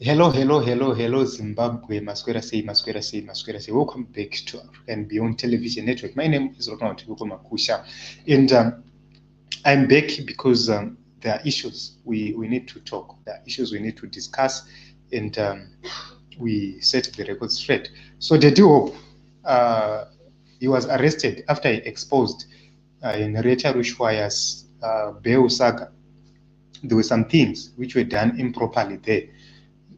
Hello, Zimbabwe. Masquera say. Welcome back to African Beyond Television Network. My name is Ronald Makusha, and I'm back because there are issues we need to talk. There are issues we need to discuss, and we set the record straight. So the duo, he was arrested after he exposed in Reta Rushwaya's bail saga. There were some things which were done improperly there.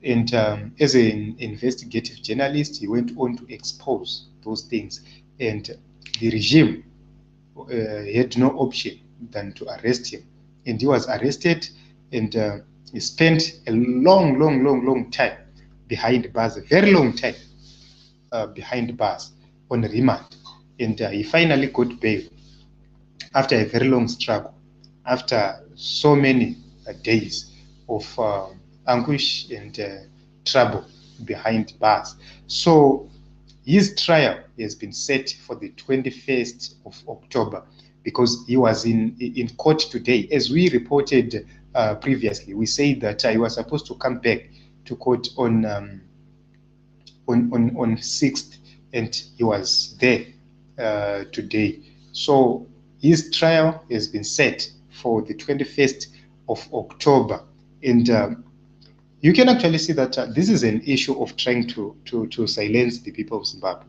And as an investigative journalist, he went on to expose those things. And the regime had no option than to arrest him. And he was arrested, and he spent a long time behind bars, a very long time behind bars on remand. And he finally got bail after a very long struggle, after so many days of anguish and trouble behind bars. So his trial has been set for the 21st of October because he was in court today. As we reported previously, we said that he was supposed to come back to court on 6th, and he was there today. So his trial has been set for the 21st of October, and you can actually see that this is an issue of trying to silence the people of Zimbabwe.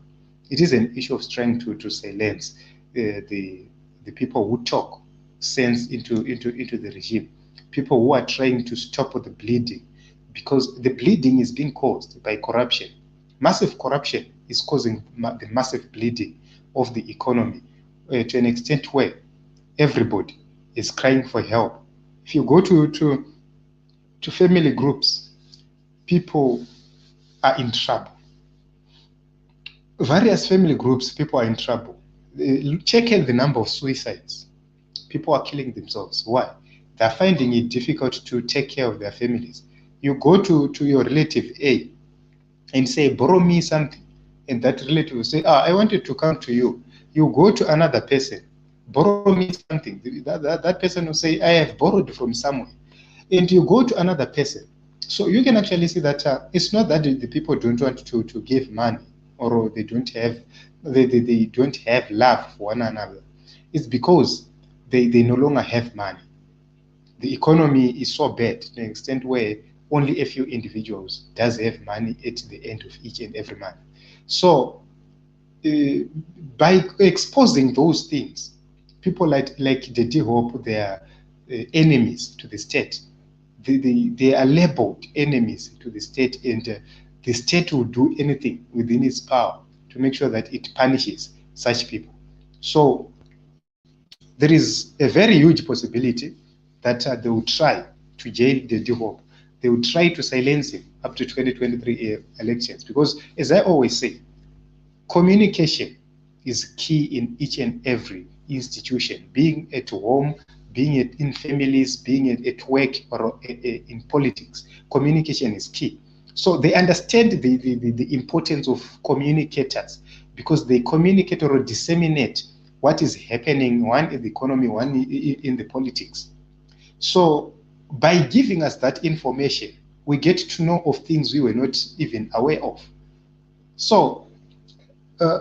It is an issue of trying to silence the people who talk sense into the regime, people who are trying to stop the bleeding, because the bleeding is being caused by corruption. Massive corruption is causing the massive bleeding of the economy to an extent where everybody is crying for help. If you go to family groups, people are in trouble. Various family groups, people are in trouble. Check out the number of suicides. People are killing themselves. Why? They're finding it difficult to take care of their families. You go to your relative A and say, borrow me something. And that relative will say, I wanted to come to you. You go to another person, borrow me something. That person will say, I have borrowed from somewhere. And you go to another person. So you can actually see that it's not that the people don't want to give money, or they don't have love for one another. It's because they no longer have money. The economy is so bad to an extent where only a few individuals does have money at the end of each and every month. So by exposing those things, people like the D-Hope, they are enemies to the state. They are labeled enemies to the state, and the state will do anything within its power to make sure that it punishes such people. So there is a very huge possibility that they will try to jail the D-Hope. They will try to silence him up to 2023 elections, because as I always say, communication is key in each and every institution, being at home, being it in families, being it at work, or in politics. Communication is key. So they understand the importance of communicators, because they communicate or disseminate what is happening, one in the economy, one in the politics. So by giving us that information, we get to know of things we were not even aware of. So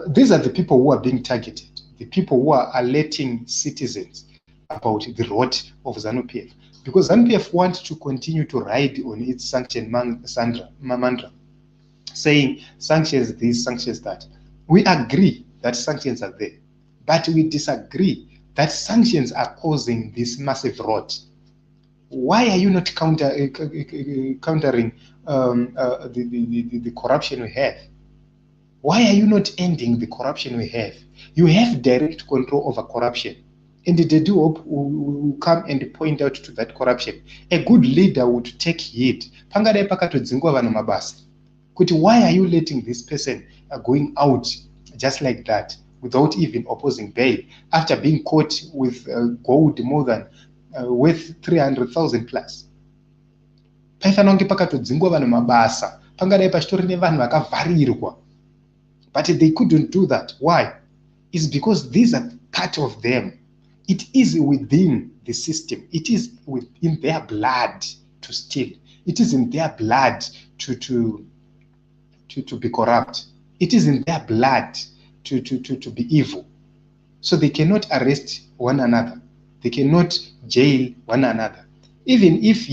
these are the people who are being targeted, the people who are alerting citizens about the rot of ZANU PF, because ZANU PF wants to continue to ride on its sanction mantra, saying sanctions this, sanctions that. We agree that sanctions are there, but we disagree that sanctions are causing this massive rot. Why are you not countering the corruption we have? Why are you not ending the corruption we have? You have direct control over corruption. And the D-Hope will come and point out to that corruption. A good leader would take heed. Why are you letting this person going out just like that without even opposing bail after being caught with gold more than worth 300,000 plus? But they couldn't do that. Why? It's because these are part of them. It is within the system. It is within their blood to steal. It is in their blood to be corrupt. It is in their blood to be evil. So they cannot arrest one another. They cannot jail one another. Even if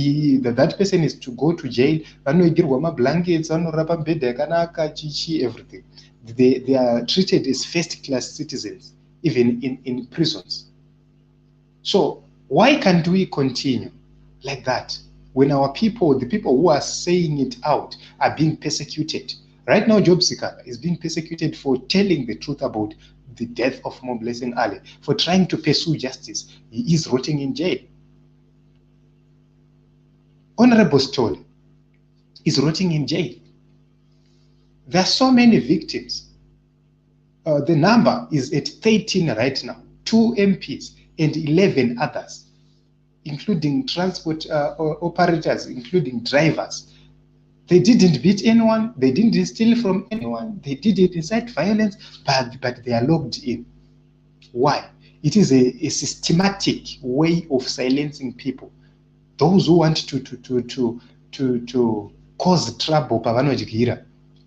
that person is to go to jail, blankets, everything. They are treated as first-class citizens, even in prisons. So why can't we continue like that when our people, the people who are saying it out, are being persecuted? Right now, Job Sikhala is being persecuted for telling the truth about the death of Mo Blessing Ali, for trying to pursue justice. He is rotting in jail. Honorable Stoll is rotting in jail. There are so many victims. The number is at 13 right now, 2 MPs and 11 others, including transport operators, including drivers. They didn't beat anyone, they didn't steal from anyone, they didn't incite violence, but they are locked in. Why? It is a systematic way of silencing people. Those who want to cause trouble,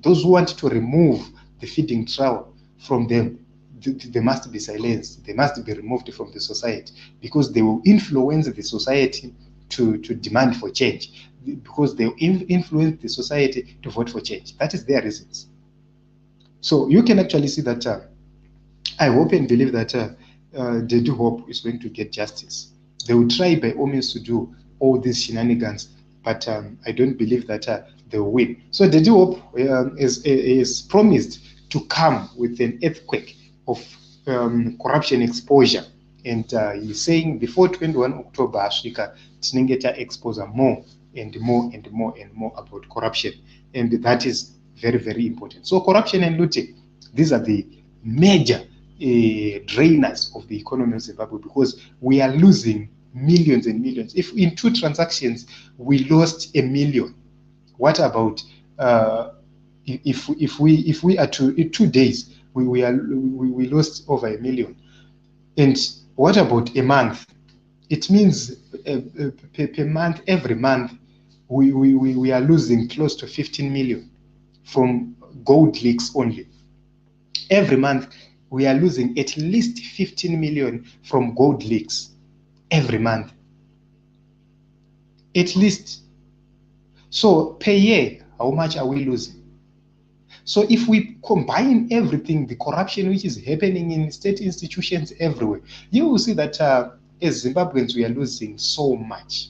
those who want to remove the feeding trough from them, they must be silenced. They must be removed from the society, because they will influence the society to demand for change, because they will influence the society to vote for change. That is their reasons. So you can actually see that I hope and believe that they do hope is going to get justice. They will try by all means to do all these shenanigans, but I don't believe that they will win. So they do hope is promised to come with an earthquake of corruption exposure, and he's saying before 21 October, Africa tinenge expose more and more and more and more about corruption, and that is very, very important. So corruption and looting, these are the major drainers of the economy of Zimbabwe, because we are losing millions and millions. If in 2 transactions we lost 1 million, what about if we are in 2 days we lost over 1 million? And what about a month? It means per month, every month we are losing close to 15 million from gold leaks only. Every month we are losing at least 15 million from gold leaks. Every month, at least. So per year, how much are we losing? So if we combine everything, the corruption which is happening in state institutions everywhere, you will see that as Zimbabweans, we are losing so much.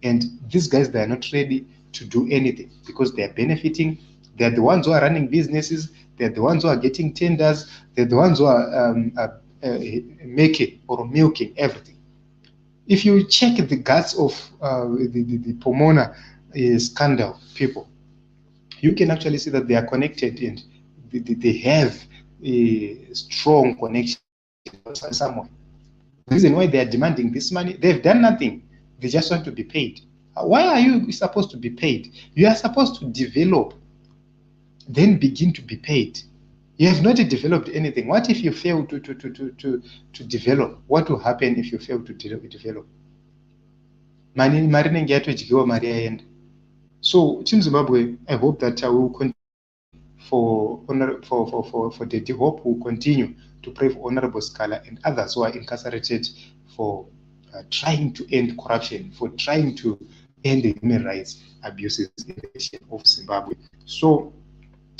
And these guys, they are not ready to do anything, because they are benefiting. They are the ones who are running businesses. They are the ones who are getting tenders. They're the ones who are making or milking everything. If you check the guts of the Pomona scandal people, you can actually see that they are connected, and they have a strong connection somewhere. The reason why they are demanding this money, they've done nothing. They just want to be paid. Why are you supposed to be paid? You are supposed to develop, then begin to be paid. You have not developed anything. What if you fail to develop? What will happen if you fail to develop? So, Team Zimbabwe, I hope that we will continue for the hope will continue to pray for Honorable Sikhala and others who are incarcerated for trying to end corruption, for trying to end the human rights abuses in the nation of Zimbabwe. So,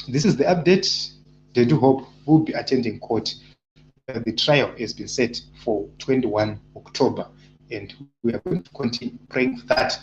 this is the update. They do hope will be attending court. The trial has been set for 21 October, and we are going to continue praying that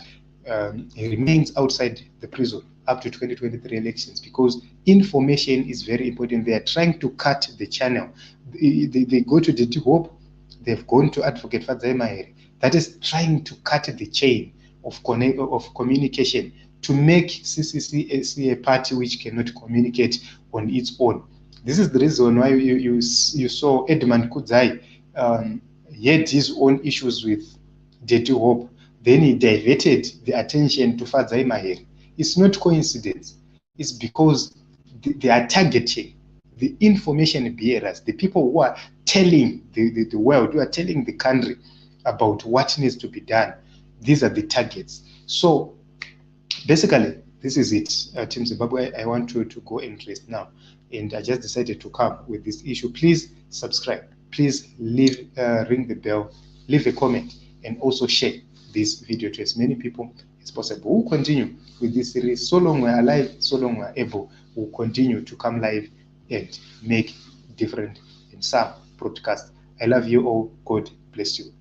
he remains outside the prison up to 2023 elections, because information is very important. They are trying to cut the channel. They go to the hope, they've gone to Advocate Fadzai Mahere, that is trying to cut the chain of communication to make CCC a party which cannot communicate on its own. This is the reason why you saw Edmund Kudzai had his own issues with Dirty Hope. Then he diverted the attention to Fadzai Mahere. It's not coincidence. It's because they are targeting the information bearers, the people who are telling the world, who are telling the country about what needs to be done. These are the targets. So basically, this is it. Team Zimbabwe, I want to go and rest now. And I just decided to come with this issue. Please subscribe. Please ring the bell, leave a comment, and also share this video to as many people as possible. We'll continue with this series. So long we're alive, so long we're able, we'll continue to come live and make different in some broadcast. I love you all. God bless you.